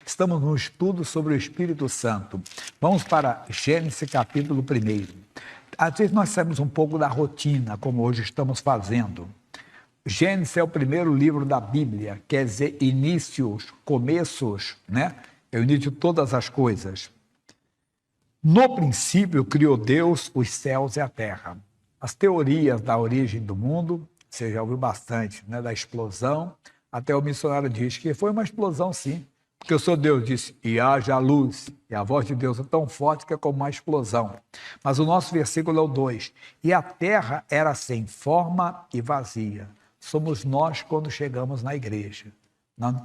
Estamos no estudo sobre o Espírito Santo. Vamos para Gênesis capítulo 1. Às vezes nós saímos um pouco da rotina, como hoje estamos fazendo. Gênesis é o primeiro livro da Bíblia, quer dizer, inícios, começos, né? É o início de todas as coisas. No princípio, criou Deus os céus e a terra. As teorias da origem do mundo, você já ouviu bastante, né? Da explosão. Até o missionário diz que foi uma explosão, sim. Porque o Senhor Deus disse, e haja luz. E a voz de Deus é tão forte que é como uma explosão. Mas o nosso versículo é o 2. E a terra era sem forma e vazia. Somos nós quando chegamos na igreja.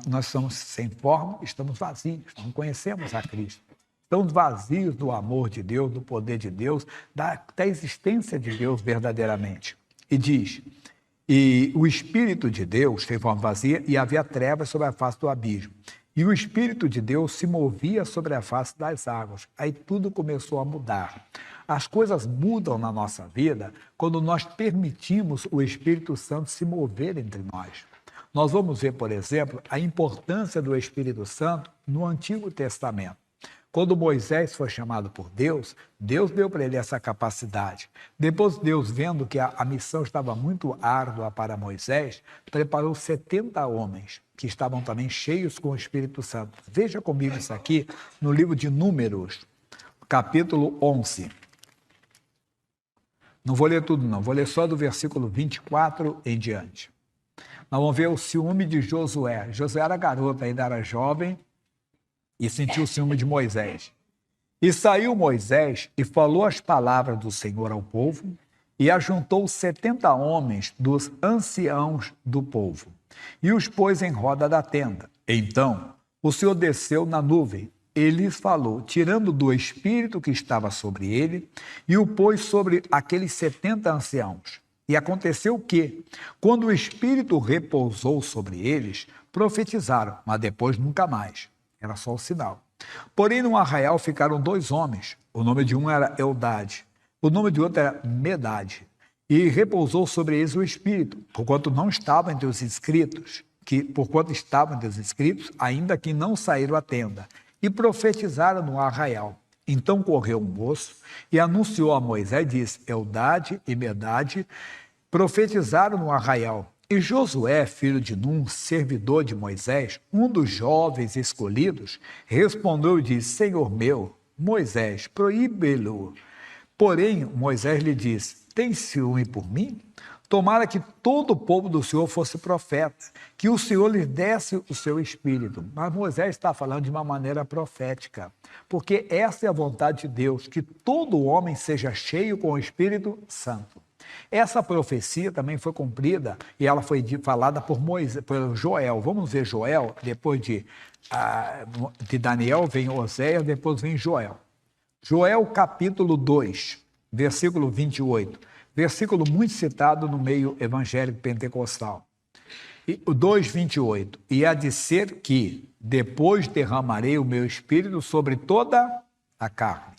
Nós somos sem forma, estamos vazios, não conhecemos a Cristo. Estamos vazios do amor de Deus, do poder de Deus, da existência de Deus verdadeiramente. E diz, e o Espírito de Deus tem forma vazia e havia trevas sobre a face do abismo. E o Espírito de Deus se movia sobre a face das águas. Aí tudo começou a mudar. As coisas mudam na nossa vida quando nós permitimos o Espírito Santo se mover entre nós. Nós vamos ver, por exemplo, a importância do Espírito Santo no Antigo Testamento. Quando Moisés foi chamado por Deus, Deus deu para ele essa capacidade. Depois Deus, vendo que a missão estava muito árdua para Moisés, preparou 70 homens que estavam também cheios com o Espírito Santo. Veja comigo isso aqui no livro de Números, capítulo 11. Não vou ler tudo não, vou ler só do versículo 24 em diante. Nós vamos ver o ciúme de Josué. Josué era garoto, ainda era jovem, e sentiu o ciúme de Moisés. E saiu Moisés e falou as palavras do Senhor ao povo, e ajuntou 70 homens dos anciãos do povo, e os pôs em roda da tenda. Então o Senhor desceu na nuvem, e lhes falou, tirando do espírito que estava sobre ele, e o pôs sobre aqueles 70 anciãos. E aconteceu que, quando o espírito repousou sobre eles, profetizaram, mas depois nunca mais. Era só o sinal. Porém, no arraial ficaram 2 homens. O nome de um era Eldade, o nome de outro era Medade. E repousou sobre eles o Espírito, porquanto não estavam entre os inscritos, ainda que não saíram à tenda, e profetizaram no arraial. Então correu um moço e anunciou a Moisés, disse, Eldade e Medade profetizaram no arraial. E Josué, filho de Num, servidor de Moisés, um dos jovens escolhidos, respondeu e disse, Senhor meu, Moisés, proíbe-lo. Porém, Moisés lhe disse, tem ciúme por mim? Tomara que todo o povo do Senhor fosse profeta, que o Senhor lhe desse o seu espírito. Mas Moisés está falando de uma maneira profética, porque essa é a vontade de Deus, que todo homem seja cheio com o Espírito Santo. Essa profecia também foi cumprida e ela foi falada por Joel. Vamos ver Joel, depois de Daniel vem Oséias, depois vem Joel. Joel capítulo 2, versículo 28, versículo muito citado no meio evangélico pentecostal. O 2:28, e há de ser que depois derramarei o meu espírito sobre toda a carne.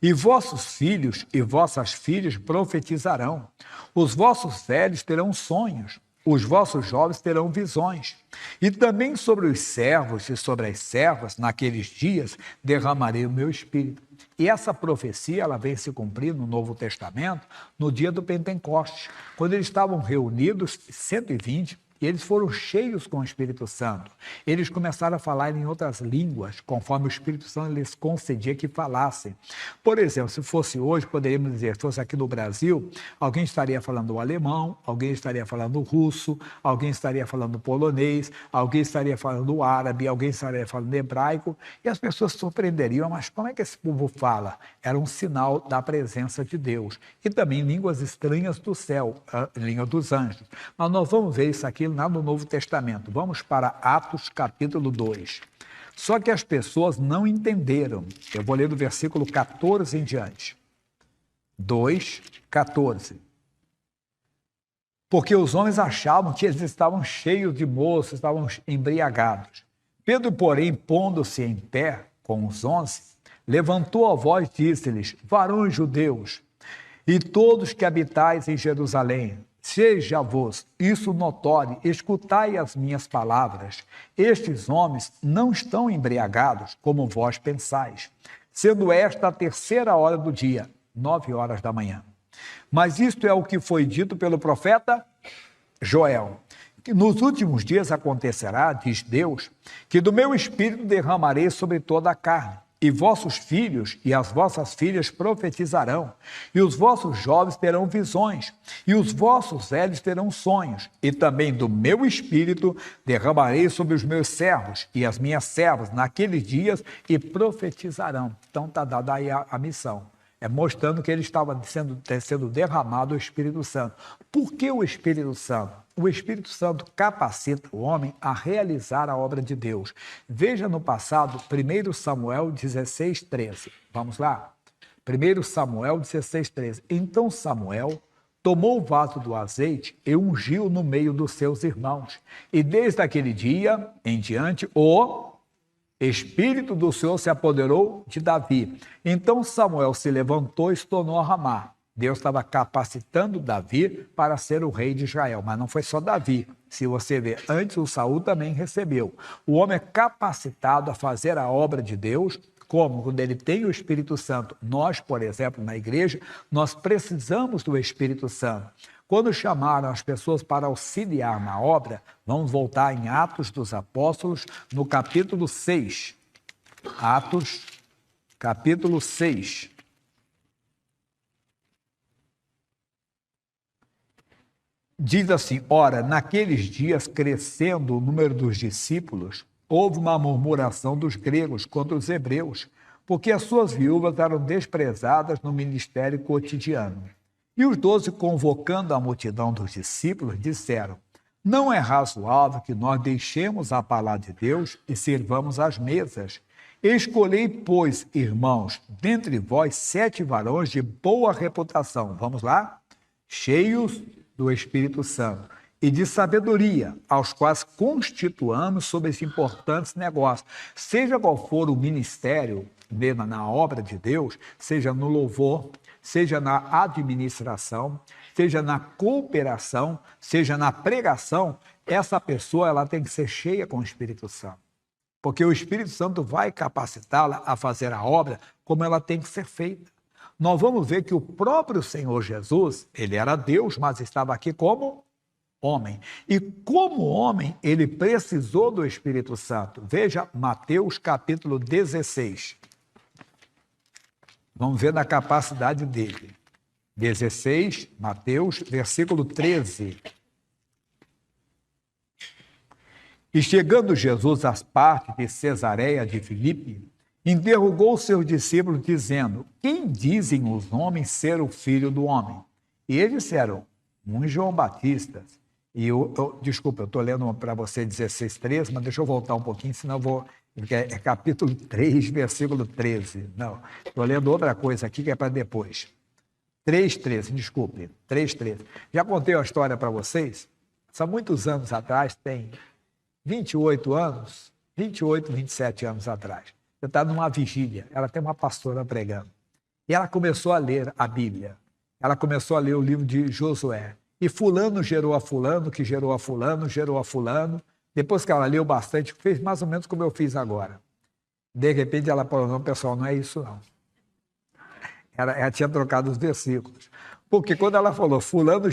E vossos filhos e vossas filhas profetizarão, os vossos velhos terão sonhos, os vossos jovens terão visões. E também sobre os servos e sobre as servas, naqueles dias, derramarei o meu espírito. E essa profecia, ela vem se cumprir no Novo Testamento, no dia do Pentecostes, quando eles estavam reunidos, 120, e eles foram cheios com o Espírito Santo. Eles começaram a falar em outras línguas, conforme o Espírito Santo lhes concedia que falassem. Por exemplo, se fosse hoje, poderíamos dizer, se fosse aqui no Brasil, alguém estaria falando o alemão, alguém estaria falando o russo, alguém estaria falando o polonês, alguém estaria falando o árabe, alguém estaria falando o hebraico, e as pessoas se surpreenderiam, mas como é que esse povo fala? Era um sinal da presença de Deus. E também línguas estranhas do céu, a língua dos anjos. Mas nós vamos ver isso aqui lá no Novo Testamento. Vamos para Atos capítulo 2. Só que as pessoas não entenderam. Eu vou ler do versículo 14 em diante. 2:14. Porque os homens achavam que eles estavam cheios de moço, estavam embriagados. Pedro, porém, pondo-se em pé com os 11, levantou a voz e disse-lhes, varões judeus, e todos que habitais em Jerusalém, Seja-vos isso notório, escutai as minhas palavras. Estes homens não estão embriagados, como vós pensais, sendo esta a 3ª hora do dia, 9 horas da manhã. Mas isto é o que foi dito pelo profeta Joel. Que nos últimos dias acontecerá, diz Deus, que do meu espírito derramarei sobre toda a carne. E vossos filhos e as vossas filhas profetizarão, e os vossos jovens terão visões, e os vossos velhos terão sonhos. E também do meu espírito derramarei sobre os meus servos e as minhas servas naqueles dias, e profetizarão. Então está dada aí a missão. Mostrando que ele estava sendo derramado o Espírito Santo. Por que o Espírito Santo? O Espírito Santo capacita o homem a realizar a obra de Deus. Veja no passado, 1 Samuel 16:13. Vamos lá? 1 Samuel 16:13. Então Samuel tomou o vaso do azeite e ungiu no meio dos seus irmãos. E desde aquele dia em diante, o Espírito do Senhor se apoderou de Davi. Então Samuel se levantou e se tornou a Ramá. Deus estava capacitando Davi para ser o rei de Israel, mas não foi só Davi. Se você ver, antes o Saul também recebeu. O homem é capacitado a fazer a obra de Deus, como quando ele tem o Espírito Santo. Nós, por exemplo, na igreja, nós precisamos do Espírito Santo. Quando chamaram as pessoas para auxiliar na obra, vamos voltar em Atos dos Apóstolos, no capítulo 6. Atos, capítulo 6. Diz assim: ora, naqueles dias, crescendo o número dos discípulos, houve uma murmuração dos gregos contra os hebreus, porque as suas viúvas eram desprezadas no ministério cotidiano. E os 12, convocando a multidão dos discípulos, disseram: não é razoável que nós deixemos a palavra de Deus e sirvamos às mesas. Escolhei, pois, irmãos, dentre vós 7 varões de boa reputação, vamos lá? Cheios do Espírito Santo e de sabedoria, aos quais constituamos sobre esses importantes negócios. Seja qual for o ministério, na obra de Deus, seja no louvor, seja na administração, seja na cooperação, seja na pregação, essa pessoa ela tem que ser cheia com o Espírito Santo. Porque o Espírito Santo vai capacitá-la a fazer a obra como ela tem que ser feita. Nós vamos ver que o próprio Senhor Jesus, ele era Deus, mas estava aqui como homem. E como homem, ele precisou do Espírito Santo. Veja Mateus capítulo 16. Vamos ver da capacidade dele. 16, Mateus, versículo 13. E chegando Jesus às partes de Cesareia de Filipe, interrogou seus discípulos, dizendo: quem dizem os homens ser o Filho do Homem? E eles disseram: um João Batista. E desculpa, eu estou lendo para você 16:13, mas deixa eu voltar um pouquinho, senão eu vou... É capítulo 3, versículo 13. Não, estou lendo outra coisa aqui que é para depois. 3:13, desculpe, 3:13. Já contei uma história para vocês? Há muitos anos atrás, tem 28 anos, 28, 27 anos atrás. Eu estava numa vigília, ela tem uma pastora pregando. E ela começou a ler a Bíblia. Ela começou a ler o livro de Josué. E fulano gerou a fulano, que gerou a fulano, gerou a fulano. Depois que ela leu bastante, fez mais ou menos como eu fiz agora. De repente ela falou: não, pessoal, não é isso não. Ela tinha trocado os versículos. Porque quando ela falou fulano,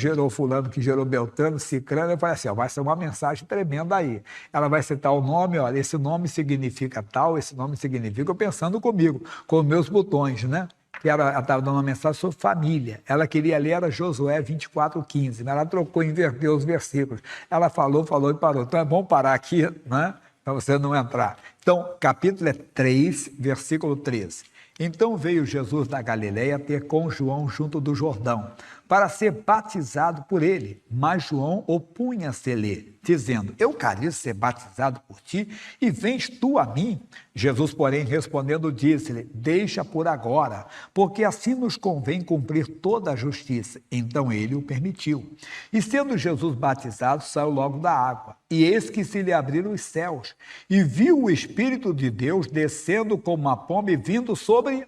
que gerou Beltrano, Cicrano, eu falei assim: ó, vai ser uma mensagem tremenda aí. Ela vai citar o nome, olha, esse nome significa tal, esse nome significa... Eu pensando comigo, com os meus botões, né? Que ela estava dando uma mensagem sobre família. Ela queria ler, era Josué 24:15, mas ela trocou, inverteu os versículos. Ela falou e parou. Então é bom parar aqui, né? Para você não entrar. Então, capítulo 3, versículo 13. Então veio Jesus da Galileia ter com João junto do Jordão, para ser batizado por ele. Mas João opunha-se-lhe, dizendo: eu quero ser batizado por ti, e vens tu a mim? Jesus, porém, respondendo, disse-lhe: deixa por agora, porque assim nos convém cumprir toda a justiça. Então ele o permitiu. E sendo Jesus batizado, saiu logo da água. E eis que se lhe abriram os céus, e viu o Espírito de Deus descendo como uma pomba e vindo sobre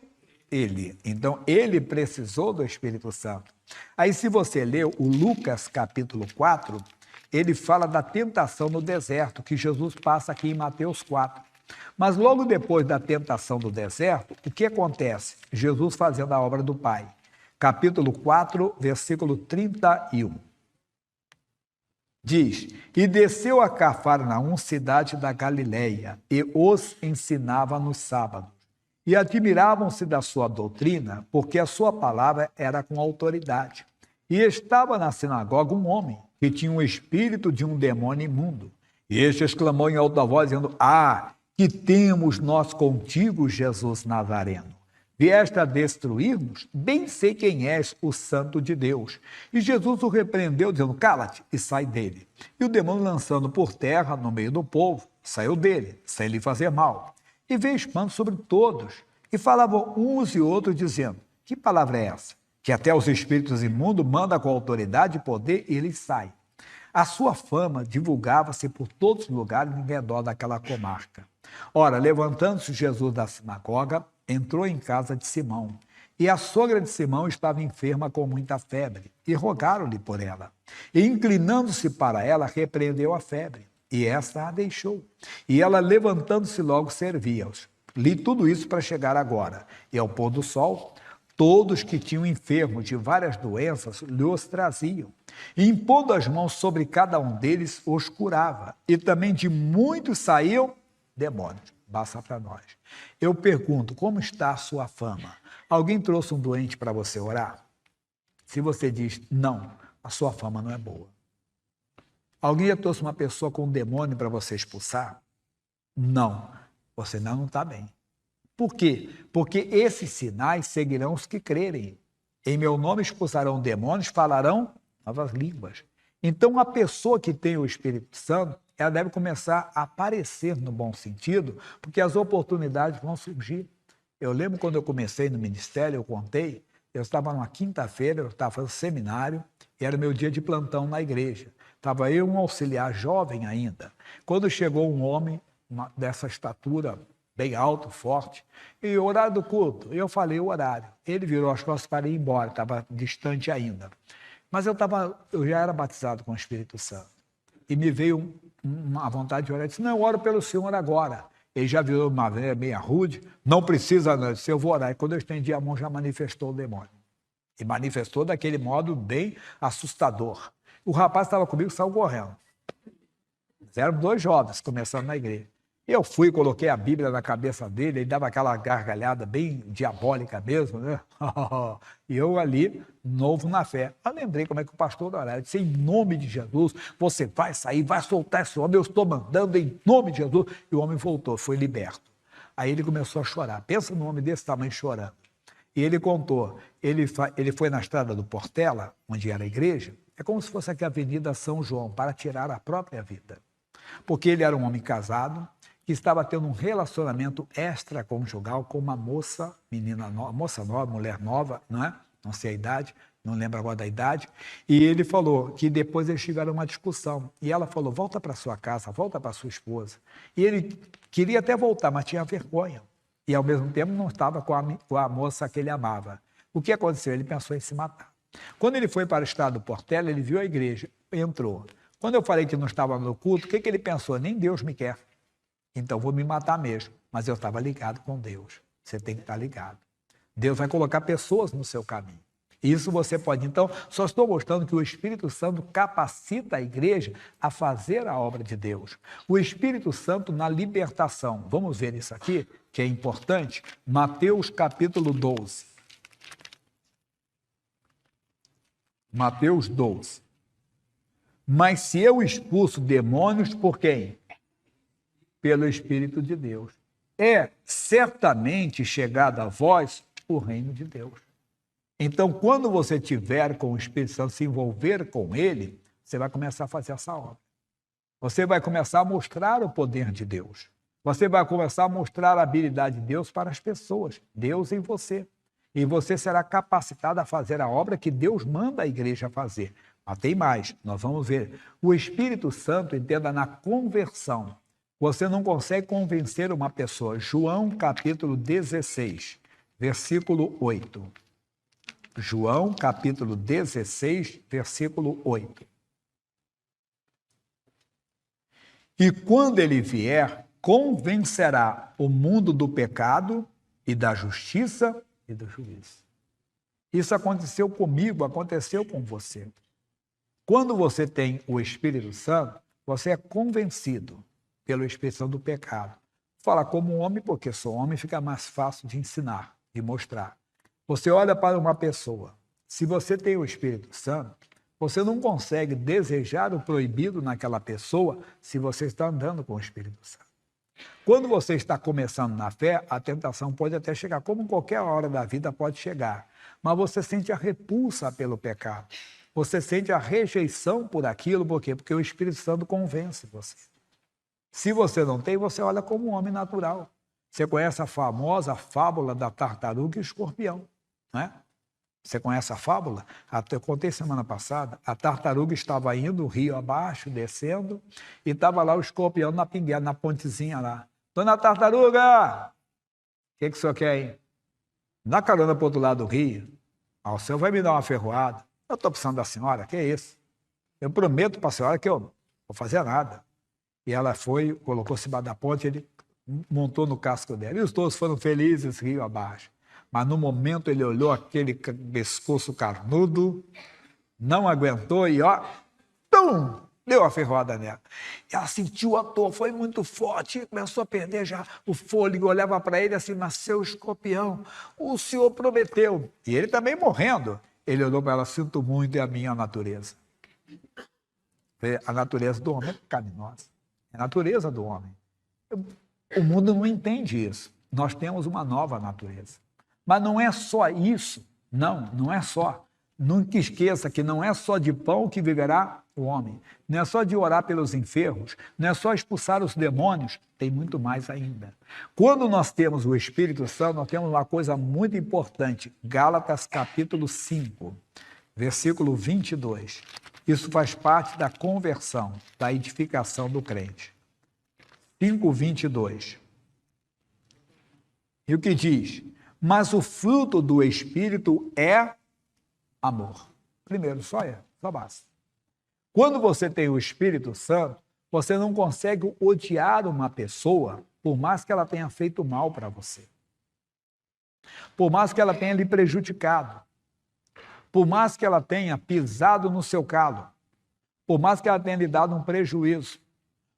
ele. Então ele precisou do Espírito Santo. Aí, se você ler o Lucas capítulo 4, ele fala da tentação no deserto, que Jesus passa aqui em Mateus 4. Mas logo depois da tentação do deserto, o que acontece? Jesus fazendo a obra do Pai. Capítulo 4, versículo 31. Diz: E desceu a Cafarnaum, cidade da Galileia, e os ensinava nos sábados. E admiravam-se da sua doutrina, porque a sua palavra era com autoridade. E estava na sinagoga um homem, que tinha um espírito de um demônio imundo. E este exclamou em alta voz, dizendo: Ah, que temos nós contigo, Jesus Nazareno? Vieste a destruir-nos? Bem sei quem és, o Santo de Deus. E Jesus o repreendeu, dizendo: Cala-te e sai dele. E o demônio, lançando por terra no meio do povo, saiu dele, sem lhe fazer mal. E veio espanto sobre todos. E falavam uns e outros, dizendo: Que palavra é essa? Que até os espíritos imundos manda com autoridade e poder, e eles saem. A sua fama divulgava-se por todos os lugares em redor daquela comarca. Ora, levantando-se Jesus da sinagoga, entrou em casa de Simão. E a sogra de Simão estava enferma com muita febre, e rogaram-lhe por ela. E, inclinando-se para ela, repreendeu a febre, e esta a deixou. E ela, levantando-se logo, servia-os. Li tudo isso para chegar agora. E ao pôr do sol, todos que tinham enfermos de várias doenças lhes traziam. E, impondo as mãos sobre cada um deles, os curava. E também de muitos saíam demônios. Basta para nós. Eu pergunto, como está a sua fama? Alguém trouxe um doente para você orar? Se você diz não, a sua fama não é boa. Alguém já trouxe uma pessoa com um demônio para você expulsar? Não, você não está bem. Por quê? Porque esses sinais seguirão os que crerem. Em meu nome expulsarão demônios, falarão novas línguas. Então, a pessoa que tem o Espírito Santo, ela deve começar a aparecer no bom sentido, porque as oportunidades vão surgir. Eu lembro quando eu comecei no ministério, eu contei, eu estava numa quinta-feira, eu estava fazendo seminário, e era meu dia de plantão na igreja. Estava eu, um auxiliar jovem ainda. Quando chegou um homem dessa estatura, bem alto, forte, e o horário do culto, eu falei o horário. Ele virou as costas para ir embora, estava distante ainda. Mas eu já era batizado com o Espírito Santo. E me veio uma vontade de orar. Eu disse: não, eu oro pelo Senhor agora. Ele já virou uma meia rude. Não precisa, não. Eu disse: eu vou orar. E quando eu estendi a mão, já manifestou o demônio. E manifestou daquele modo bem assustador. O rapaz estava comigo, saiu correndo. Eram 2 jovens começando na igreja. Eu fui, coloquei a Bíblia na cabeça dele, ele dava aquela gargalhada bem diabólica mesmo, né? E eu ali, novo na fé. Eu lembrei como é que o pastor orava. Eu disse: em nome de Jesus, você vai sair, vai soltar esse homem, eu estou mandando em nome de Jesus. E o homem voltou, foi liberto. Aí ele começou a chorar. Pensa num homem desse tamanho chorando. E ele contou, ele foi na estrada do Portela, onde era a igreja, é como se fosse aqui a Avenida São João, para tirar a própria vida. Porque ele era um homem casado, que estava tendo um relacionamento extraconjugal com uma moça, moça nova, mulher nova, não é? Não sei a idade, não lembro agora da idade. E ele falou que depois eles tiveram uma discussão. E ela falou: volta para sua casa, volta para sua esposa. E ele queria até voltar, mas tinha vergonha. E ao mesmo tempo não estava com a moça que ele amava. O que aconteceu? Ele pensou em se matar. Quando ele foi para o estado do Portela, ele viu a igreja, entrou. Quando eu falei que não estava no culto, o que ele pensou? Nem Deus me quer. Então vou me matar mesmo. Mas eu estava ligado com Deus. Você tem que estar ligado. Deus vai colocar pessoas no seu caminho. Isso você pode. Então, só estou mostrando que o Espírito Santo capacita a igreja a fazer a obra de Deus. O Espírito Santo na libertação. Vamos ver isso aqui, que é importante. Mateus capítulo 12. Mateus 12. Mas se eu expulso demônios, por quem? Pelo Espírito de Deus. É certamente chegado a vós o reino de Deus. Então, quando você tiver com o Espírito Santo, se envolver com ele, você vai começar a fazer essa obra. Você vai começar a mostrar o poder de Deus. Você vai começar a mostrar a habilidade de Deus para as pessoas. Deus em você. E você será capacitado a fazer a obra que Deus manda a igreja fazer. Mas tem mais, nós vamos ver. O Espírito Santo, entenda, na conversão. Você não consegue convencer uma pessoa. João capítulo 16, versículo 8. João, capítulo 16, versículo 8. E quando ele vier, convencerá o mundo do pecado e da justiça e do juízo. Isso aconteceu comigo, aconteceu com você. Quando você tem o Espírito Santo, você é convencido pelo Espírito Santo do pecado. Fala como homem, porque sou homem, fica mais fácil de ensinar, de mostrar. Você olha para uma pessoa. Se você tem o Espírito Santo, você não consegue desejar o proibido naquela pessoa se você está andando com o Espírito Santo. Quando você está começando na fé, a tentação pode até chegar, como em qualquer hora da vida pode chegar. Mas você sente a repulsa pelo pecado. Você sente a rejeição por aquilo, por quê? Porque o Espírito Santo convence você. Se você não tem, você olha como um homem natural. Você conhece a famosa fábula da tartaruga e escorpião, não é? Você conhece a fábula? Eu contei semana passada. A tartaruga estava indo o rio abaixo, descendo, e estava lá o escorpião na pinguela, na pontezinha lá. Dona Tartaruga, o que o senhor quer aí? Dá carona para o outro lado do rio. O senhor vai me dar uma ferroada. Eu estou precisando da senhora, que é isso? Eu prometo para a senhora que eu não vou fazer nada. E ela foi, colocou-se embaixo da ponte, ele montou no casco dela. E os dois foram felizes, rio abaixo. Mas no momento ele olhou aquele pescoço carnudo, não aguentou e tum, deu a ferroada nela. Ela sentiu a dor, foi muito forte, começou a perder já o fôlego, olhava para ele assim, mas seu escorpião, o senhor prometeu. E ele também morrendo. Ele olhou para ela, sinto muito, é a minha natureza. A natureza do homem é pecaminosa. É a natureza do homem. O mundo não entende isso. Nós temos uma nova natureza. Mas não é só isso. Não é só. Nunca esqueça que não é só de pão que viverá o homem. Não é só de orar pelos enfermos. Não é só expulsar os demônios. Tem muito mais ainda. Quando nós temos o Espírito Santo, nós temos uma coisa muito importante. Gálatas capítulo 5, versículo 22. Isso faz parte da conversão, da edificação do crente. 5, 22. E o que diz? Mas o fruto do Espírito é amor. Primeiro, só basta. Quando você tem o Espírito Santo, você não consegue odiar uma pessoa, por mais que ela tenha feito mal para você. Por mais que ela tenha lhe prejudicado. Por mais que ela tenha pisado no seu calo. Por mais que ela tenha lhe dado um prejuízo.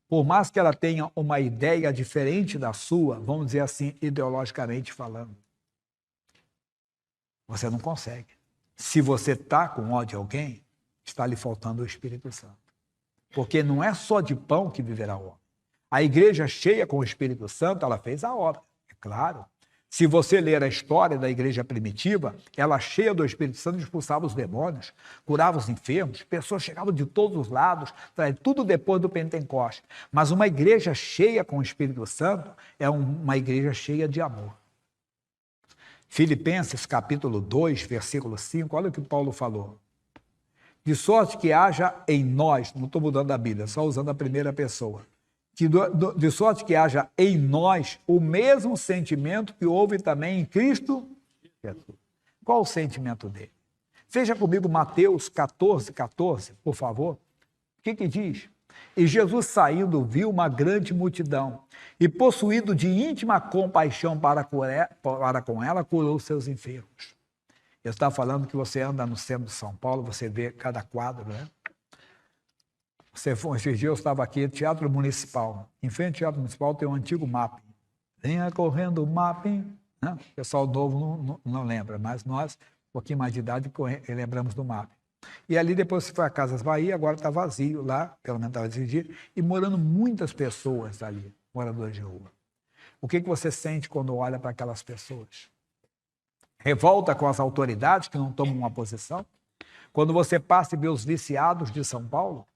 Por mais que ela tenha uma ideia diferente da sua, vamos dizer assim, ideologicamente falando. Você não consegue. Se você está com ódio a alguém, está lhe faltando o Espírito Santo. Porque não é só de pão que viverá o homem. A igreja cheia com o Espírito Santo, ela fez a obra, é claro. Se você ler a história da igreja primitiva, ela cheia do Espírito Santo expulsava os demônios, curava os enfermos, pessoas chegavam de todos os lados, tudo depois do Pentecostes. Mas uma igreja cheia com o Espírito Santo é uma igreja cheia de amor. Filipenses capítulo 2, versículo 5, olha o que Paulo falou. De sorte que haja em nós, não estou mudando a Bíblia, só usando a primeira pessoa, de sorte que haja em nós o mesmo sentimento que houve também em Cristo Jesus. Qual o sentimento dele? Veja comigo Mateus 14, 14, por favor. O que diz? E Jesus saindo viu uma grande multidão e possuído de íntima compaixão para com ela, curou seus enfermos. Eu estava falando que você anda no centro de São Paulo, você vê cada quadro, né? Esses dias eu estava aqui, Teatro Municipal. Em frente ao Teatro Municipal tem um antigo mapping. Venha correndo o mapping. Né? O pessoal novo não lembra, mas nós, um pouquinho mais de idade, lembramos do mapping. E ali depois você foi a Casas Bahia, agora está vazio lá, pelo menos estava vazio, e morando muitas pessoas ali, moradores de rua. O que você sente quando olha para aquelas pessoas? Revolta com as autoridades que não tomam uma posição? Quando você passa e vê os viciados de São Paulo?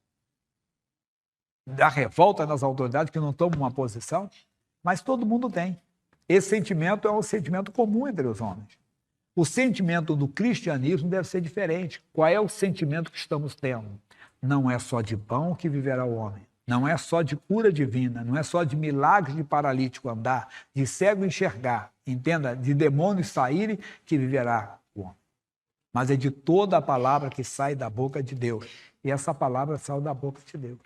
Dá revolta nas autoridades que não tomam uma posição? Mas todo mundo tem. Esse sentimento é um sentimento comum entre os homens. O sentimento do cristianismo deve ser diferente. Qual é o sentimento que estamos tendo? Não é só de pão que viverá o homem. Não é só de cura divina. Não é só de milagres de paralítico andar, de cego enxergar, entenda? De demônios saírem que viverá o homem. mas é de toda a palavra que sai da boca de Deus. E essa palavra saiu da boca de Deus.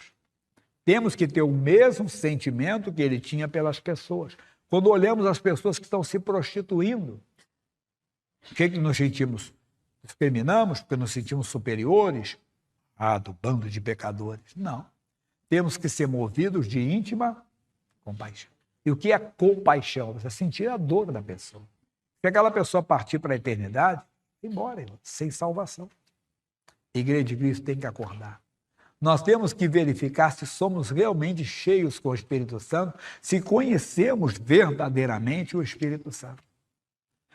Temos que ter o mesmo sentimento que ele tinha pelas pessoas. Quando olhamos as pessoas que estão se prostituindo, o que nos sentimos? Discriminamos porque nos sentimos superiores? Do bando de pecadores. Não. Temos que ser movidos de íntima compaixão. E o que é compaixão? Você sentir a dor da pessoa. Se aquela pessoa partir para a eternidade, embora, irmão, sem salvação. A Igreja de Cristo tem que acordar. Nós temos que verificar se somos realmente cheios com o Espírito Santo, se conhecemos verdadeiramente o Espírito Santo.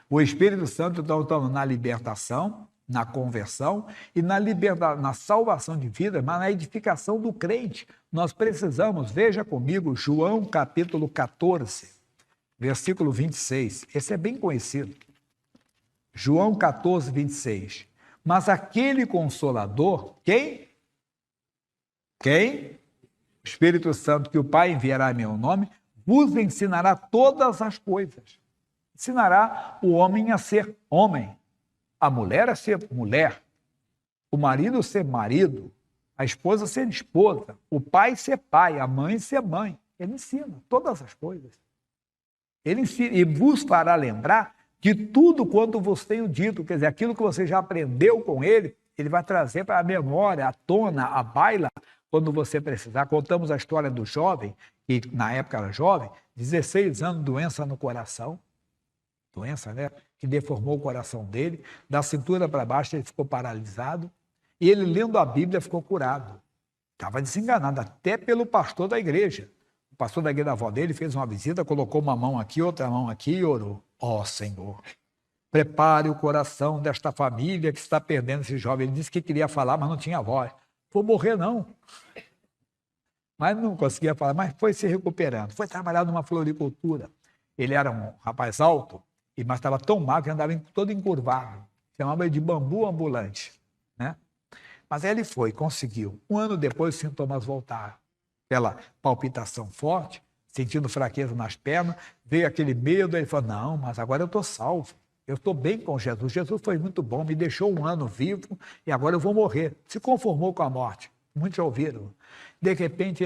O Espírito Santo está na libertação, na conversão e na salvação de vida, mas na edificação do crente. Nós precisamos, veja comigo, João capítulo 14, versículo 26. Esse é bem conhecido. João 14, 26. Mas aquele Consolador, quem? Quem? O Espírito Santo, que o Pai enviará em meu nome, vos ensinará todas as coisas. Ensinará o homem a ser homem, a mulher a ser mulher, o marido a ser marido, a esposa a ser esposa, o pai a ser pai, a mãe a ser mãe. Ele ensina todas as coisas. Ele ensina e vos fará lembrar de tudo quanto vos tenho dito, quer dizer, aquilo que você já aprendeu com ele, ele vai trazer para a memória, à tona, à baila, quando você precisar. Contamos a história do jovem, que na época era jovem, 16 anos, doença no coração, doença, né, que deformou o coração dele, da cintura para baixo ele ficou paralisado, e ele lendo a Bíblia ficou curado. Estava desenganado, até pelo pastor da igreja. O pastor da igreja da avó dele fez uma visita, colocou uma mão aqui, outra mão aqui e orou. Ó Senhor, prepare o coração desta família que está perdendo esse jovem. Ele disse que queria falar, mas não tinha voz. Vou morrer não. Mas não conseguia falar, mas foi se recuperando. Foi trabalhar numa floricultura. Ele era um rapaz alto, mas estava tão magro que andava todo encurvado. Chamava ele de bambu ambulante, né? Mas aí ele foi, conseguiu. Um ano depois, os sintomas voltaram. Aquela palpitação forte, sentindo fraqueza nas pernas, veio aquele medo, ele falou, não, mas agora eu estou salvo, eu estou bem com Jesus, Jesus foi muito bom, me deixou um ano vivo e agora eu vou morrer. Se conformou com a morte, muitos já ouviram. De repente,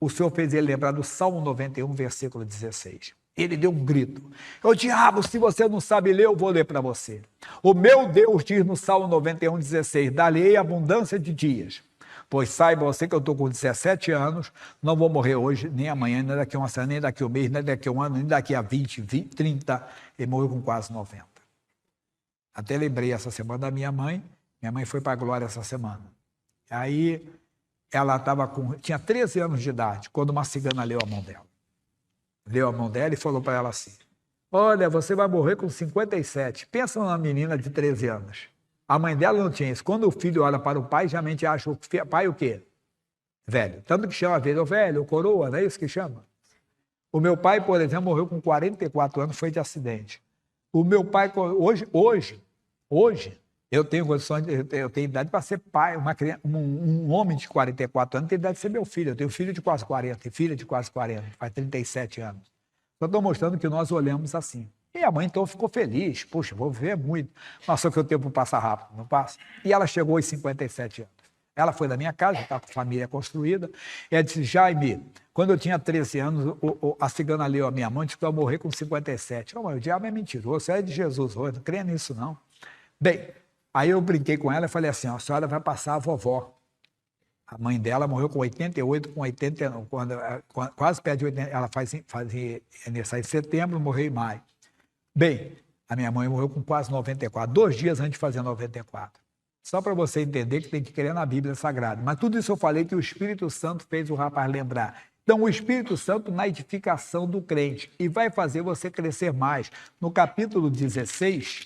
o Senhor fez ele lembrar do Salmo 91, versículo 16. Ele deu um grito. O diabo, se você não sabe ler, eu vou ler para você. O meu Deus diz no Salmo 91, 16, dar-lhe-ei abundância de dias. Pois saiba você que eu estou com 17 anos, não vou morrer hoje, nem amanhã, nem daqui a uma semana, nem daqui a um mês, nem daqui a um ano, nem daqui a 20, 30. Ele morreu com quase 90. Até lembrei essa semana da minha mãe foi para a glória essa semana. Aí ela tinha 13 anos de idade, quando uma cigana leu a mão dela. Leu a mão dela e falou para ela assim, olha, você vai morrer com 57. Pensa numa menina de 13 anos. A mãe dela não tinha isso. Quando o filho olha para o pai, geralmente acha o pai o quê? Velho. Tanto que chama velho, velho, coroa, não é isso que chama? O meu pai, por exemplo, morreu com 44 anos, foi de acidente. O meu pai, hoje eu tenho condições, eu tenho idade para ser pai, um homem de 44 anos tem idade de ser meu filho. Eu tenho filho de quase 40, filha de quase 40, faz 37 anos. Só estou mostrando que nós olhamos assim. E a mãe então ficou feliz, puxa, vou viver muito. Mas só que o tempo passa rápido, não passa? E ela chegou aos 57 anos. Ela foi da minha casa, está com a família construída, e ela disse, Jaime, quando eu tinha 13 anos, a cigana leu a minha mãe, disse que eu ia morrer com 57. Mãe, o diabo é mentiroso, você é de Jesus hoje, não creia nisso não. Bem, aí eu brinquei com ela e falei assim, a senhora vai passar a vovó. A mãe dela morreu com 88, com 89, quase perto de 80, ela fazia aniversário em setembro, morreu em maio. Bem, a minha mãe morreu com quase 94, 2 dias antes de fazer 94. Só para você entender que tem que crer na Bíblia Sagrada. Mas tudo isso eu falei que o Espírito Santo fez o rapaz lembrar. Então, o Espírito Santo na edificação do crente e vai fazer você crescer mais. No capítulo 16,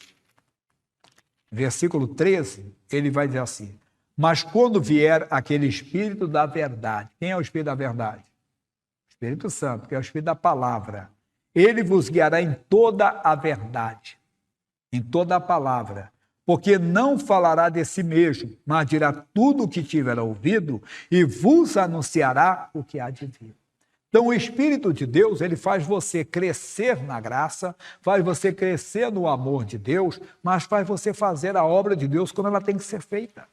versículo 13, ele vai dizer assim, mas quando vier aquele Espírito da verdade, quem é o Espírito da verdade? O Espírito Santo, que é o Espírito da palavra. Ele vos guiará em toda a verdade, em toda a palavra, porque não falará de si mesmo, mas dirá tudo o que tiver ouvido e vos anunciará o que há de vir. Então, o Espírito de Deus, ele faz você crescer na graça, faz você crescer no amor de Deus, mas faz você fazer a obra de Deus como ela tem que ser feita.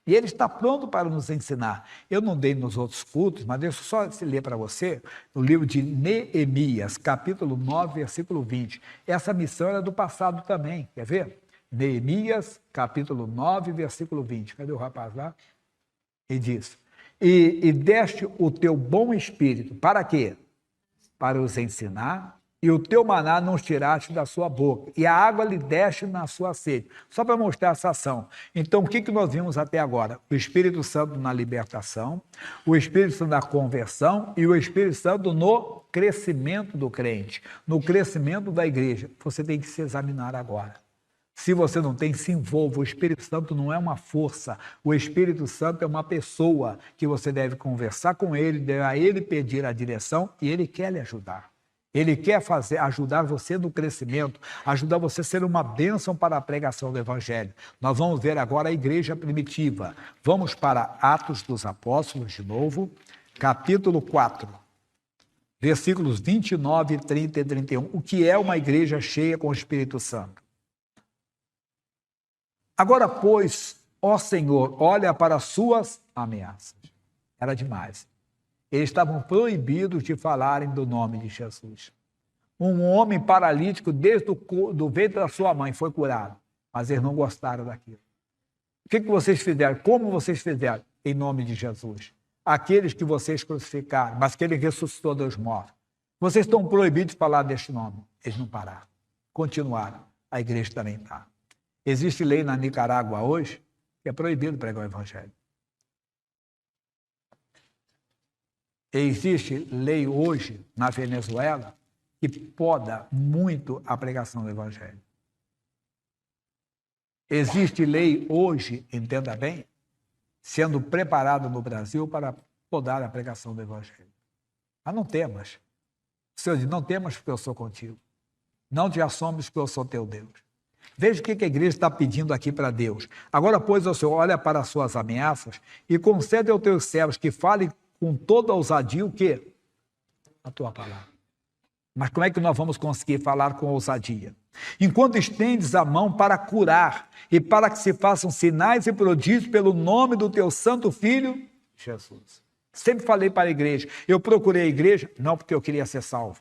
E ele está pronto para nos ensinar. Eu não dei nos outros cultos, mas deixa eu só ler para você o livro de Neemias, capítulo 9, versículo 20. Essa missão era do passado também, quer ver? Neemias, capítulo 9, versículo 20. Cadê o rapaz lá? E diz: E deste o teu bom espírito, para quê? Para os ensinar, e o teu maná não tiraste da sua boca, e a água lhe deste na sua sede. Só para mostrar essa ação. Então, o que nós vimos até agora? O Espírito Santo na libertação, o Espírito Santo na conversão e o Espírito Santo no crescimento do crente, no crescimento da igreja. Você tem que se examinar agora. Se você não tem, se envolva. O Espírito Santo não é uma força. O Espírito Santo é uma pessoa que você deve conversar com ele, deve a ele pedir a direção e ele quer lhe ajudar. Ele quer ajudar você no crescimento, ajudar você a ser uma bênção para a pregação do Evangelho. Nós vamos ver agora a igreja primitiva. Vamos para Atos dos Apóstolos de novo, capítulo 4, versículos 29, 30 e 31. O que é uma igreja cheia com o Espírito Santo? Agora, pois, ó Senhor, olha para as suas ameaças. Era demais. Eles estavam proibidos de falarem do nome de Jesus. Um homem paralítico, desde do ventre da sua mãe, foi curado. Mas eles não gostaram daquilo. O que vocês fizeram? Como vocês fizeram? Em nome de Jesus. Aqueles que vocês crucificaram, mas que ele ressuscitou dos mortos. Vocês estão proibidos de falar deste nome. Eles não pararam. Continuaram. A igreja também está. Existe lei na Nicarágua hoje que é proibido pregar o Evangelho. Existe lei hoje na Venezuela que poda muito a pregação do Evangelho. Existe lei hoje, entenda bem, sendo preparada no Brasil para podar a pregação do Evangelho. Mas não temas. O Senhor diz, não temas porque eu sou contigo. Não te assombres porque eu sou teu Deus. Veja o que a igreja está pedindo aqui para Deus. Agora, pois, o Senhor olha para as suas ameaças e concede aos teus servos que falem com toda ousadia o quê? A tua palavra. Mas como é que nós vamos conseguir falar com ousadia? Enquanto estendes a mão para curar e para que se façam sinais e prodígios pelo nome do teu santo Filho, Jesus. Sempre falei para a igreja, eu procurei a igreja não porque eu queria ser salvo.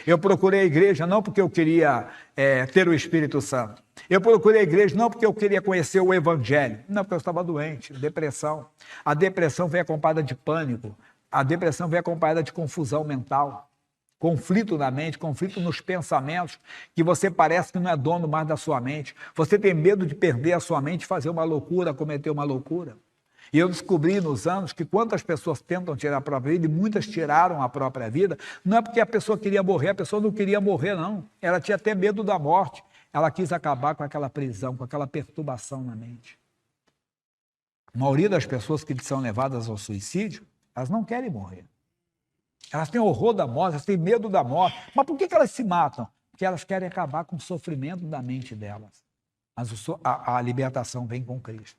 Eu procurei a igreja não porque eu queria ter o Espírito Santo. Eu procurei a igreja não porque eu queria conhecer o Evangelho. Não, porque eu estava doente, depressão. A depressão vem acompanhada de pânico. A depressão vem acompanhada de confusão mental. Conflito na mente, conflito nos pensamentos, que você parece que não é dono mais da sua mente. Você tem medo de perder a sua mente, fazer uma loucura, cometer uma loucura. E eu descobri nos anos que quantas pessoas tentam tirar a própria vida, e muitas tiraram a própria vida, não é porque a pessoa queria morrer, a pessoa não queria morrer, não. Ela tinha até medo da morte. Ela quis acabar com aquela prisão, com aquela perturbação na mente. A maioria das pessoas que são levadas ao suicídio, elas não querem morrer. Elas têm horror da morte, elas têm medo da morte. Mas por que elas se matam? Porque elas querem acabar com o sofrimento da mente delas. Mas a libertação vem com Cristo.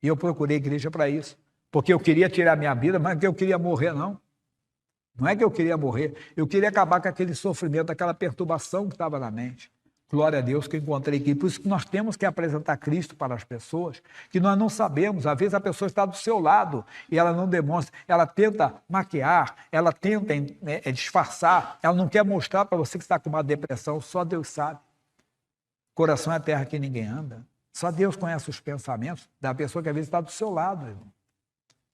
E eu procurei a igreja para isso. Porque eu queria tirar a minha vida, mas não é que eu queria morrer, não. Não é que eu queria morrer. Eu queria acabar com aquele sofrimento, aquela perturbação que estava na mente. Glória a Deus que eu encontrei aqui. Por isso que nós temos que apresentar Cristo para as pessoas, que nós não sabemos. Às vezes a pessoa está do seu lado e ela não demonstra. Ela tenta maquiar, ela tenta disfarçar, ela não quer mostrar para você que está com uma depressão. Só Deus sabe. Coração é a terra que ninguém anda. Só Deus conhece os pensamentos da pessoa que às vezes está do seu lado, irmão.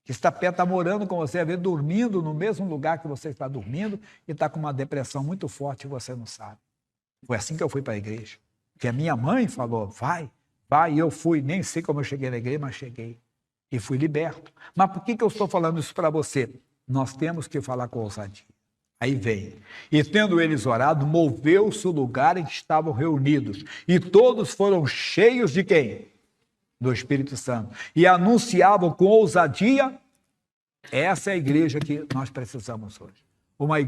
Que está morando com você, às vezes dormindo no mesmo lugar que você está dormindo e está com uma depressão muito forte e você não sabe. Foi assim que eu fui para a igreja. Porque a minha mãe falou, vai, e eu fui. Nem sei como eu cheguei na igreja, mas cheguei. E fui liberto. Mas por que eu estou falando isso para você? Nós temos que falar com ousadia. Aí vem. E tendo eles orado, moveu-se o lugar em que estavam reunidos. E todos foram cheios de quem? Do Espírito Santo. E anunciavam com ousadia. Essa é a igreja que nós precisamos hoje. A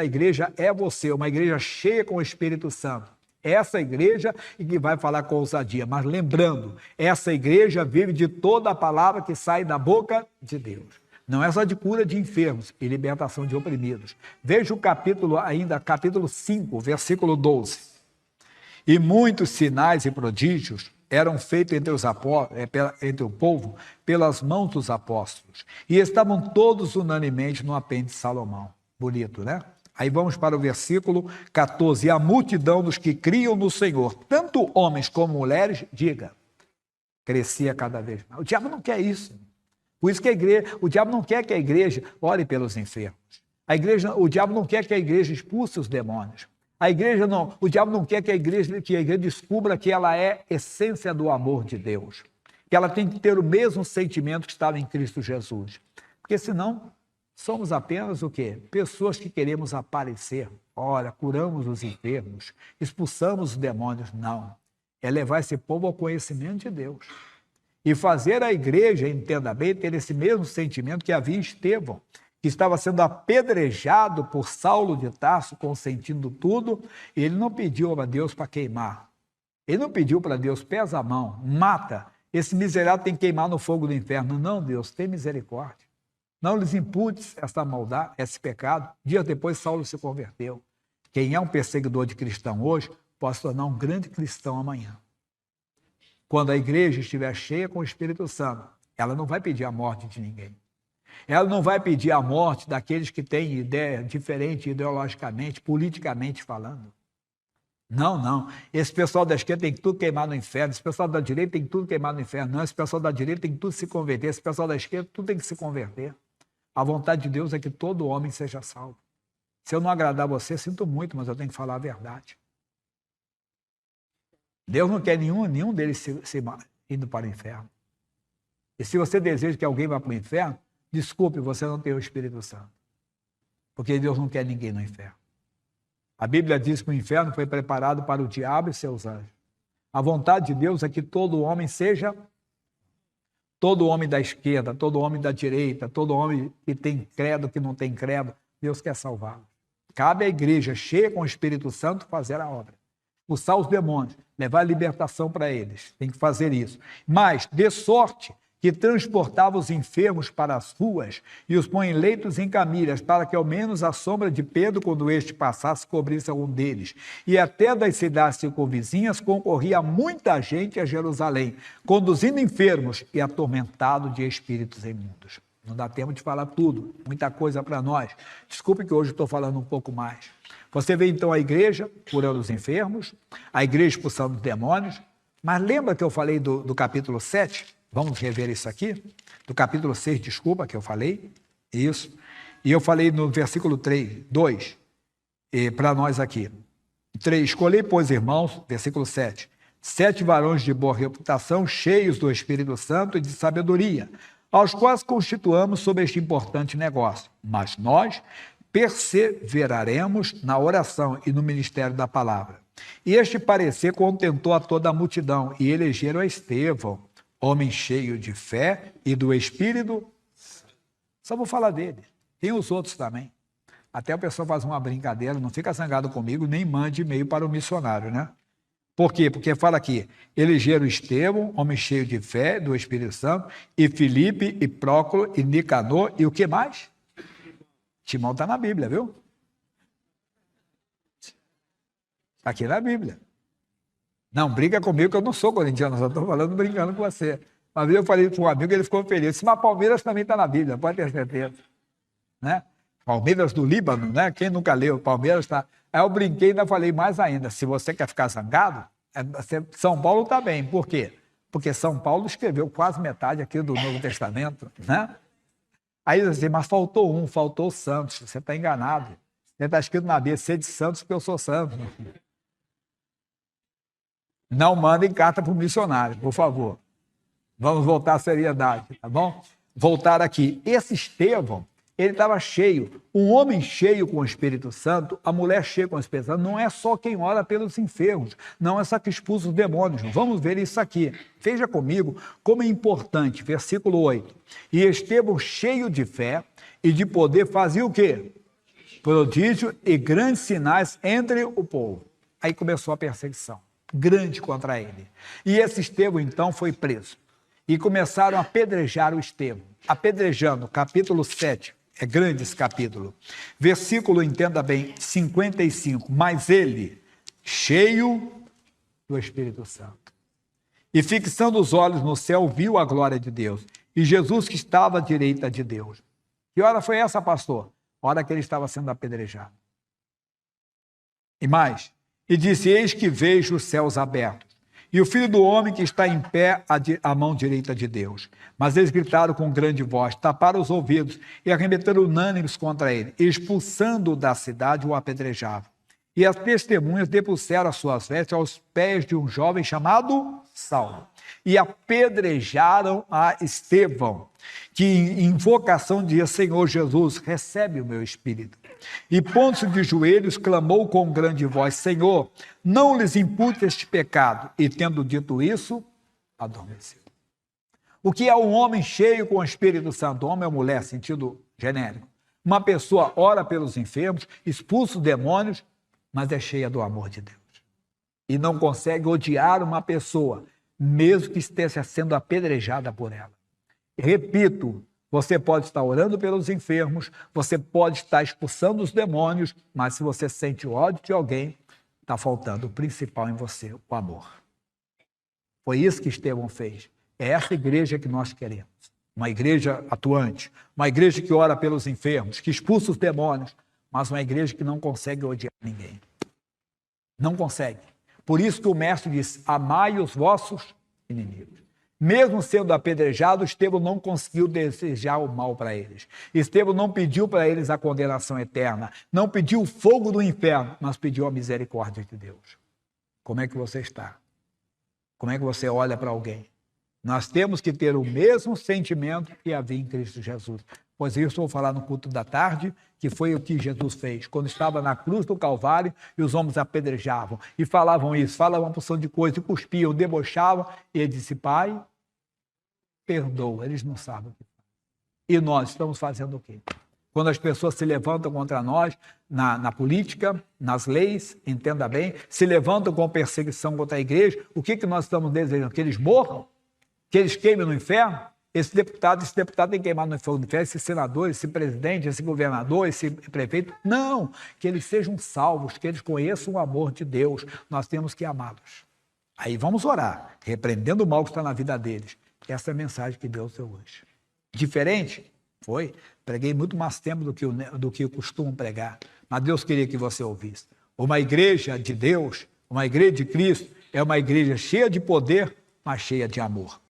igreja é você, uma igreja cheia com o Espírito Santo. Essa igreja e que vai falar com ousadia. Mas lembrando, essa igreja vive de toda a palavra que sai da boca de Deus. Não é só de cura de enfermos e libertação de oprimidos. Veja o capítulo 5, versículo 12. E muitos sinais e prodígios eram feitos entre o povo pelas mãos dos apóstolos. E estavam todos unanimemente no apêndice de Salomão. Bonito, né? Aí vamos para o versículo 14. E a multidão dos que criam no Senhor, tanto homens como mulheres, crescia cada vez mais. O diabo não quer isso. Por isso que o diabo não quer que a igreja ore pelos enfermos. O diabo não quer que a igreja expulse os demônios. O diabo não quer que a igreja descubra que ela é essência do amor de Deus. Que ela tem que ter o mesmo sentimento que estava em Cristo Jesus. Porque senão, somos apenas o quê? Pessoas que queremos aparecer. Olha, curamos os enfermos, expulsamos os demônios. Não. É levar esse povo ao conhecimento de Deus. E fazer a igreja, entenda bem, ter esse mesmo sentimento que havia em Estevão, que estava sendo apedrejado por Saulo de Tarso, consentindo tudo, e ele não pediu a Deus para queimar. Ele não pediu para Deus, pesa a mão, mata. Esse miserável tem que queimar no fogo do inferno. Não, Deus, tem misericórdia. Não lhes imputes essa maldade, esse pecado. Dias depois, Saulo se converteu. Quem é um perseguidor de cristão hoje, pode se tornar um grande cristão amanhã. Quando a igreja estiver cheia com o Espírito Santo, ela não vai pedir a morte de ninguém. Ela não vai pedir a morte daqueles que têm ideia diferente ideologicamente, politicamente falando. Não, não. Esse pessoal da esquerda tem que tudo queimar no inferno. Esse pessoal da direita tem que tudo queimar no inferno. Não, esse pessoal da direita tem que tudo se converter. Esse pessoal da esquerda tudo tem que se converter. A vontade de Deus é que todo homem seja salvo. Se eu não agradar você, sinto muito, mas eu tenho que falar a verdade. Deus não quer nenhum deles indo para o inferno. E se você deseja que alguém vá para o inferno, desculpe, você não tem o Espírito Santo. Porque Deus não quer ninguém no inferno. A Bíblia diz que o inferno foi preparado para o diabo e seus anjos. A vontade de Deus é que todo homem seja, todo homem da esquerda, todo homem da direita, todo homem que tem credo, que não tem credo, Deus quer salvá-lo. Cabe à igreja cheia com o Espírito Santo fazer a obra. Expulsar os demônios, levar a libertação para eles. Tem que fazer isso. Mas, de sorte, que transportava os enfermos para as ruas e os põe em leitos em camilhas, para que ao menos a sombra de Pedro, quando este passasse, cobrisse algum deles. E até das cidades circunvizinhas concorria muita gente a Jerusalém, conduzindo enfermos e atormentado de espíritos imundos. Não dá tempo de falar tudo, muita coisa para nós. Desculpe que hoje estou falando um pouco mais. Você vê então a igreja curando os enfermos, a igreja expulsando os demônios, mas lembra que eu falei do capítulo 7? Vamos rever isso aqui? Do capítulo 6, desculpa, que eu falei. Isso. E eu falei no versículo 2, para nós aqui. 3, escolhei, pois, irmãos, versículo 7, 7 varões de boa reputação, cheios do Espírito Santo e de sabedoria, aos quais constituamos sobre este importante negócio. Mas nós perseveraremos na oração e no ministério da palavra. E este parecer contentou a toda a multidão, e elegeram a Estevão, homem cheio de fé e do Espírito. Só vou falar dele. Tem os outros também. Até o pessoal faz uma brincadeira, não fica zangado comigo, nem mande e-mail para o missionário, né? Por quê? Porque fala aqui, elegeram Estevão, homem cheio de fé, do Espírito Santo, e Filipe, e Prócoro, e Nicanor, e o que mais? Timão está na Bíblia, viu? Está aqui na Bíblia. Não, briga comigo que eu não sou corintiano, só estou falando brincando com você. Uma vez eu falei para um amigo, ele ficou feliz. Mas Palmeiras também está na Bíblia, pode ter certeza. Né? Palmeiras do Líbano, né? Quem nunca leu? Palmeiras está... Aí eu brinquei e ainda falei mais ainda. Se você quer ficar zangado, São Paulo está bem. Por quê? Porque São Paulo escreveu quase metade aqui do Novo Testamento, né? Aí assim, mas faltou Santos. Você está enganado. Está escrito na Bíblia, ser de Santos porque eu sou santo. Não mandem carta para o missionário, por favor. Vamos voltar à seriedade, tá bom? Voltar aqui. Esse Estevão, ele estava cheio. Um homem cheio com o Espírito Santo, a mulher cheia com o Espírito Santo, não é só quem ora pelos enfermos, não é só que expulsa os demônios. Vamos ver isso aqui. Veja comigo como é importante. Versículo 8. E Estevão, cheio de fé e de poder, fazia o quê? Prodígio e grandes sinais entre o povo. Aí começou a perseguição grande contra ele. E esse Estevão, então, foi preso. e começaram a apedrejar o Estevão. Apedrejando, capítulo 7, é grande esse capítulo. Versículo, entenda bem, 55. Mas ele, cheio do Espírito Santo, e fixando os olhos no céu, viu a glória de Deus, e Jesus que estava à direita de Deus. Que hora foi essa, pastor? A hora que ele estava sendo apedrejado. E mais, e disse, eis que vejo os céus abertos, e o Filho do Homem que está em pé à mão direita de Deus. Mas eles gritaram com grande voz, taparam os ouvidos e arremeteram unânimes contra ele, e expulsando-o da cidade, o apedrejavam. E as testemunhas depuseram as suas vestes aos pés de um jovem chamado Saulo, e apedrejaram a Estevão, que em invocação dizia, Senhor Jesus, recebe o meu espírito. E pondo-se de joelhos, clamou com grande voz, Senhor, não lhes impute este pecado. E tendo dito isso, adormeceu. O que é um homem cheio com o Espírito Santo? Homem ou mulher, sentido genérico. Uma pessoa ora pelos enfermos, expulsa os demônios, mas é cheia do amor de Deus. E não consegue odiar uma pessoa, mesmo que esteja sendo apedrejada por ela. Repito, você pode estar orando pelos enfermos, você pode estar expulsando os demônios, mas se você sente ódio de alguém, está faltando o principal em você, o amor. Foi isso que Estevão fez. É essa igreja que nós queremos. Uma igreja atuante, uma igreja que ora pelos enfermos, que expulsa os demônios, mas uma igreja que não consegue odiar ninguém. Não consegue. Por isso que o mestre diz, amai os vossos inimigos. Mesmo sendo apedrejado, Estevão não conseguiu desejar o mal para eles. Estevão não pediu para eles a condenação eterna, não pediu o fogo do inferno, mas pediu a misericórdia de Deus. Como é que você está? Como é que você olha para alguém? Nós temos que ter o mesmo sentimento que havia em Cristo Jesus. Pois isso eu vou falar no culto da tarde, que foi o que Jesus fez. Quando estava na cruz do Calvário e os homens apedrejavam e falavam isso, falavam uma porção de coisa, e cuspiam, debochavam, e ele disse, Pai, perdoa, eles não sabem o que fazem. E nós estamos fazendo o quê? Quando as pessoas se levantam contra nós, na política, nas leis, entenda bem, se levantam com perseguição contra a igreja, o que nós estamos desejando? Que eles morram? Que eles queimem no inferno? Esse deputado tem que queimar no fogo do inferno, esse senador, esse presidente, esse governador, esse prefeito. Não, que eles sejam salvos, que eles conheçam o amor de Deus. Nós temos que amá-los. Aí vamos orar, repreendendo o mal que está na vida deles. Essa é a mensagem que Deus deu hoje. Diferente? Foi. Preguei muito mais tempo do que eu costumo pregar. Mas Deus queria que você ouvisse. Uma igreja de Deus, uma igreja de Cristo, é uma igreja cheia de poder, mas cheia de amor.